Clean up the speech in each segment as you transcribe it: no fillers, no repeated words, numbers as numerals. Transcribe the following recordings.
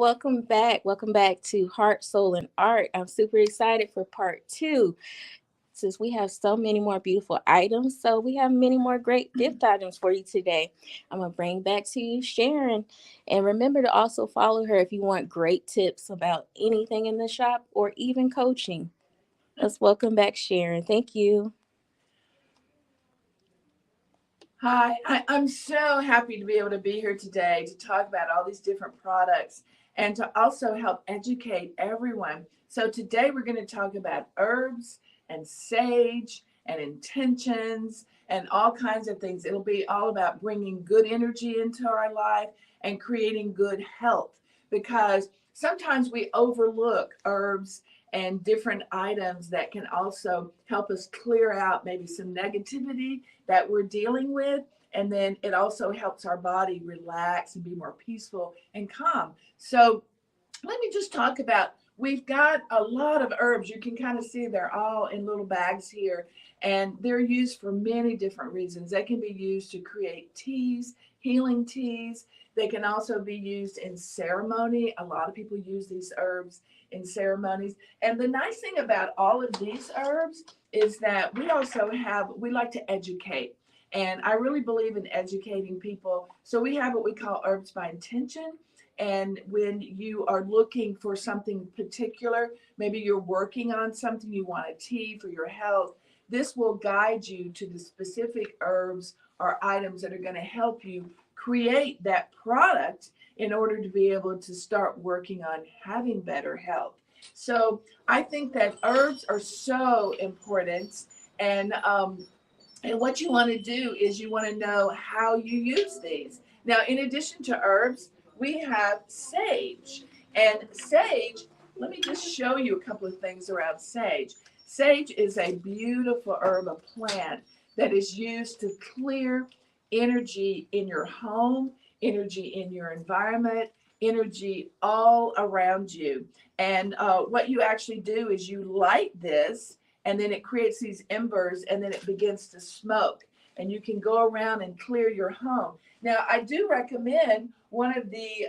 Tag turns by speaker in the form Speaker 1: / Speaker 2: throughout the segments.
Speaker 1: welcome back. Welcome back to Heart, Soul, and Art. I'm super excited for part two since we have so many more beautiful items. So, we have many more great gift items for you today. I'm going to bring back to you Sharon. And remember to also follow her if you want great tips about anything in the shop or even coaching. Let's welcome back Sharon. Thank you.
Speaker 2: Hi, I'm so happy to be able to be here today to talk about all these different products and to also help educate everyone. So, today we're going to talk about herbs and sage and intentions and all kinds of things. It'll be all about bringing good energy into our life and creating good health because sometimes we overlook herbs and different items that can also help us clear out maybe some negativity that we're dealing with. And then it also helps our body relax and be more peaceful and calm. So let me just talk about we've got a lot of herbs. You can kind of see they're all in little bags here, and they're used for many different reasons. They can be used to create teas, healing teas. They can also be used in ceremony. A lot of people use these herbs in ceremonies. And the nice thing about all of these herbs is that we like to educate. And I really believe in educating people. So we have what we call herbs by intention. And when you are looking for something particular, maybe you're working on something, you want a tea for your health, this will guide you to the specific herbs or items that are going to help you create that product in order to be able to start working on having better health. So I think that herbs are so important. And and what you want to do is you want to know how you use these. Now, in addition to herbs, we have sage. And sage, let me just show you a couple of things around sage. Sage is a beautiful herb, a plant that is used to clear energy in your home, energy in your environment, energy all around you. And what you actually do is you light this and then it creates these embers and then it begins to smoke and you can go around and clear your home. Now I do recommend one of the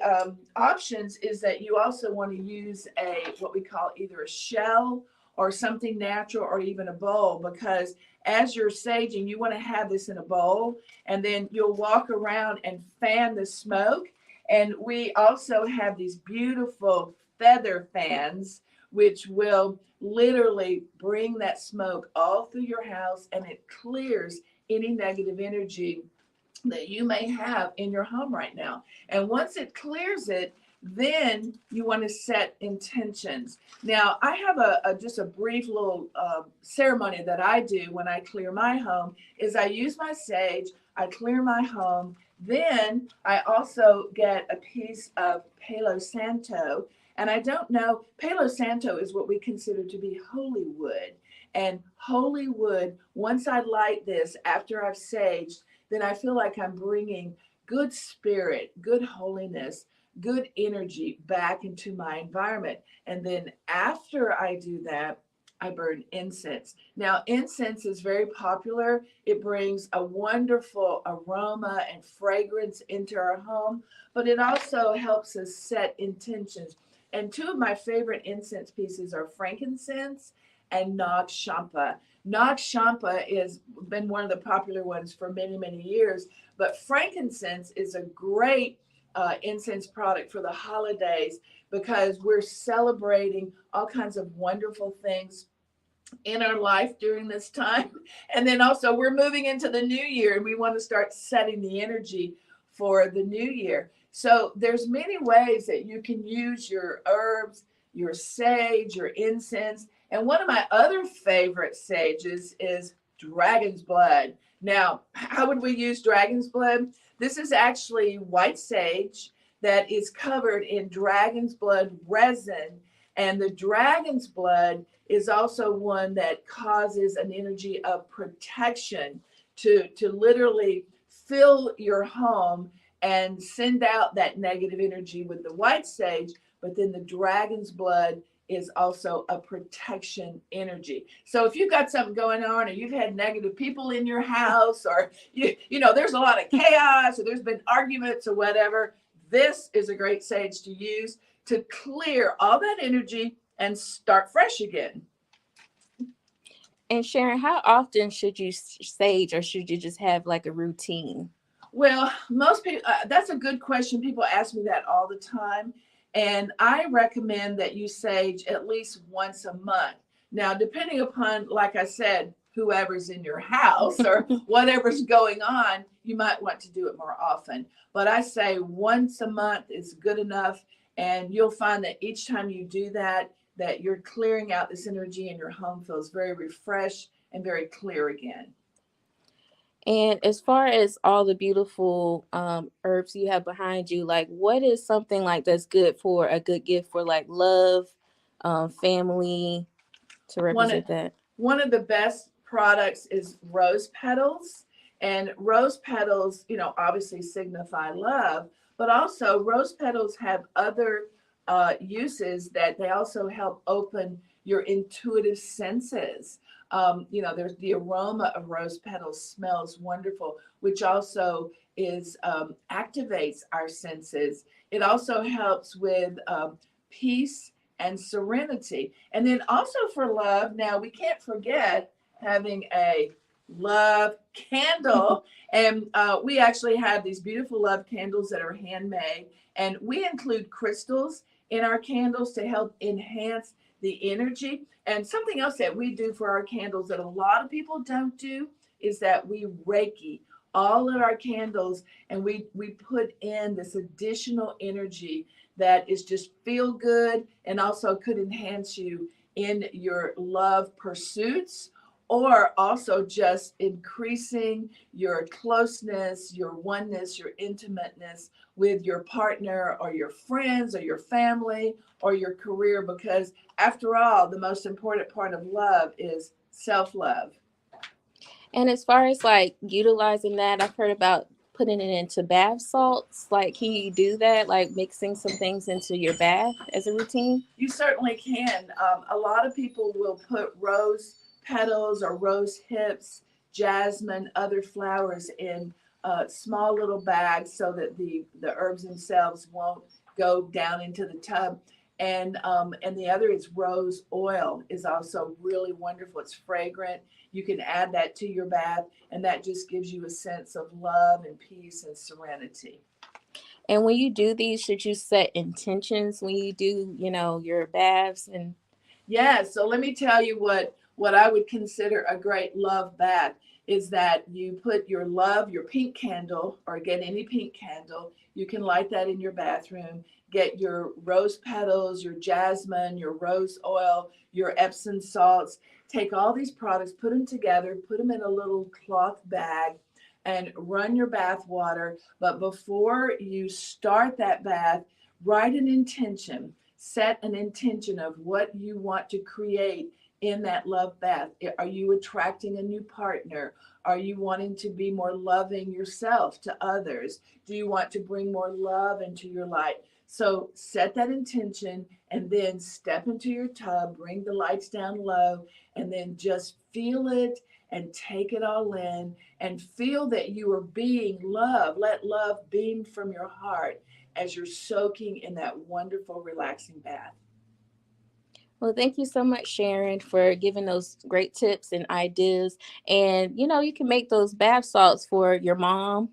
Speaker 2: options is that you also want to use a what we call either a shell or something natural or even a bowl, because as you're saging you want to have this in a bowl and then you'll walk around and fan the smoke. And we also have these beautiful feather fans which will literally bring that smoke all through your house and it clears any negative energy that you may have in your home right now. And once it clears it, then you want to set intentions. Now, I have just a brief little ceremony that I do when I clear my home. Is I use my sage, I clear my home, then I also get a piece of Palo Santo. And I don't know, Palo Santo is what we consider to be holy wood. And holy wood, once I light this after I've saged, then I feel like I'm bringing good spirit, good holiness, good energy back into my environment. And then after I do that, I burn incense. Now, incense is very popular. It brings a wonderful aroma and fragrance into our home, but it also helps us set intentions. And two of my favorite incense pieces are frankincense and Nag Champa. Nag Champa has been one of the popular ones for many, many years, but frankincense is a great incense product for the holidays because we're celebrating all kinds of wonderful things in our life during this time. And then also we're moving into the new year and we want to start setting the energy for the new year. So there's many ways that you can use your herbs, your sage, your incense. And one of my other favorite sages is dragon's blood. Now, how would we use dragon's blood? This is actually white sage that is covered in dragon's blood resin. And the dragon's blood is also one that causes an energy of protection to literally fill your home and send out that negative energy with the white sage. But then the dragon's blood is also a protection energy. So if you've got something going on or you've had negative people in your house or you know there's a lot of chaos or there's been arguments or whatever, this is a great sage to use to clear all that energy and start fresh again.
Speaker 1: And Sharon, how often should you sage, or should you just have like a routine?
Speaker 2: Well, most people, that's a good question. People ask me that all the time. And I recommend that you sage at least once a month. Now, depending upon, like I said, whoever's in your house or whatever's going on, you might want to do it more often. But I say once a month is good enough. And you'll find that each time you do that, that you're clearing out this energy and your home feels very refreshed and very clear again.
Speaker 1: And as far as all the beautiful herbs you have behind you, like what is something like that's good for a good gift for like love, family, to
Speaker 2: One of,
Speaker 1: represent that?
Speaker 2: one of the best products is rose petals. And rose petals, obviously signify love, but also rose petals have other uses that they also help open your intuitive senses. There's the aroma of rose petals smells wonderful, which also is activates our senses. It also helps with peace and serenity. And then also for love, now we can't forget having a love candle. And we actually have these beautiful love candles that are handmade. And we include crystals in our candles to help enhance the energy. And something else that we do for our candles that a lot of people don't do is that we Reiki all of our candles, and we put in this additional energy that is just feel good and also could enhance you in your love pursuits, or also just increasing your closeness, your oneness, your intimateness with your partner or your friends or your family or your career. Because after all, the most important part of love is self-love.
Speaker 1: And as far as like utilizing that, I've heard about putting it into bath salts. Like, can you do that? Like mixing some things into your bath as a routine?
Speaker 2: You certainly can. A lot of people will put rose petals or rose hips, jasmine, other flowers in small little bags so that the herbs themselves won't go down into the tub. And the other is rose oil is also really wonderful. It's fragrant. You can add that to your bath, and that just gives you a sense of love and peace and serenity.
Speaker 1: And when you do these, should you set intentions when you do, your baths? And
Speaker 2: Yeah, so let me tell you what I would consider a great love bath is that you put your love, your pink candle, or get any pink candle. You can light that in your bathroom. Get your rose petals, your jasmine, your rose oil, your Epsom salts. Take all these products, put them together, put them in a little cloth bag, and run your bath water. But before you start that bath, write an intention. Set an intention of what you want to create in that love bath. Are you attracting a new partner? Are you wanting to be more loving yourself to others? Do you want to bring more love into your life? So set that intention and then step into your tub, bring the lights down low, and then just feel it and take it all in and feel that you are being loved. Let love beam from your heart as you're soaking in that wonderful, relaxing bath.
Speaker 1: well, thank you so much, Sharon, for giving those great tips and ideas. And you can make those bath salts for your mom,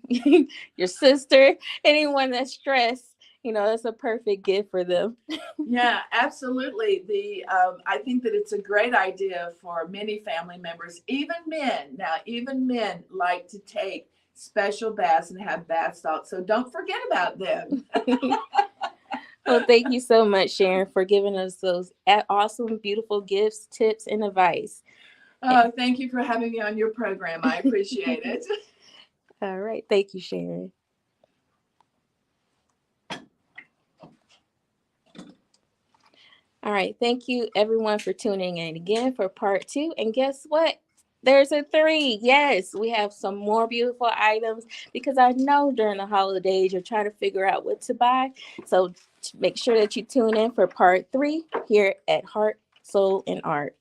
Speaker 1: your sister, anyone that's stressed. That's a perfect gift for them.
Speaker 2: Yeah, absolutely. I think that it's a great idea for many family members, even men. Now, even men like to take special baths and have bath salts, so don't forget about them.
Speaker 1: Well, thank you so much, Sharon, for giving us those awesome, beautiful gifts, tips, and advice.
Speaker 2: Oh, thank you for having me on your program. I appreciate it.
Speaker 1: All right. Thank you, Sharon. All right. Thank you, everyone, for tuning in again for part 2. And guess what? There's a 3. Yes, we have some more beautiful items because I know during the holidays you're trying to figure out what to buy. So make sure that you tune in for part 3 here at Heart, Soul, and Art.